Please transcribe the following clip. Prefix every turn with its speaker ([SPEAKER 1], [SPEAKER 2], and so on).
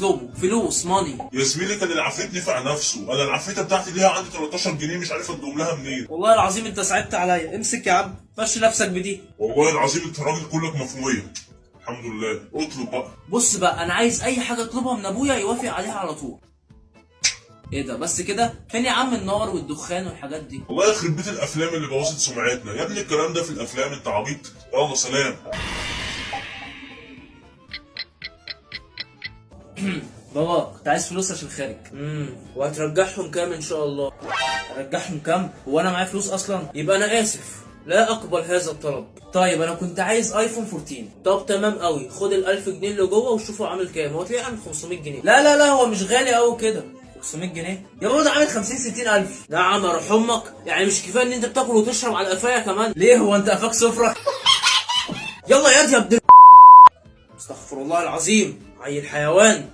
[SPEAKER 1] تطلبه فلوس ماني.
[SPEAKER 2] يا زميلي كان العفريت نفع نفسه، انا العفريته بتاعتي ليها عندي 13 جنيه مش عارف ادوم لها منين.
[SPEAKER 1] والله العظيم انت صعبت عليا، امسك يا عم مشي نفسك بدي.
[SPEAKER 2] والله العظيم انت راجل كلك مفهوميه. الحمد لله، اطلب بقى.
[SPEAKER 1] بص بقى، انا عايز اي حاجه اطلبها من ابويا يوافق عليها على طول. ايه ده بس كده؟ فين يا عم النار والدخان والحاجات دي؟
[SPEAKER 2] والله يخرب بيت الافلام اللي بوظت سمعتنا يا ابني، الكلام ده في الافلام، انت عبيط. يلا سلام.
[SPEAKER 1] بابا كنت عايز فلوس عشان خارج. وهترجعهم كام ان شاء الله؟ ارجعهم كام؟ هو انا معايا فلوس اصلا؟ يبقى انا اسف، لا اقبل هذا الطلب. طيب انا كنت عايز ايفون 14. طب تمام قوي، خد ال1000 جنيه اللي جوه وشوفوا عامل كام، هو تلاقيه عامل 500 جنيه. لا لا لا، هو مش غالي قوي كده. 500 جنيه يا بابا، ده عامل 50 60 الف. لا يا عم اروح امك، يعني مش كفايه ان انت بتاكل وتشرب على قفايا كمان؟ ليه هو انت قفاك سفره؟ يلا يا ابن. استغفر الله العظيم، عيل حيوان.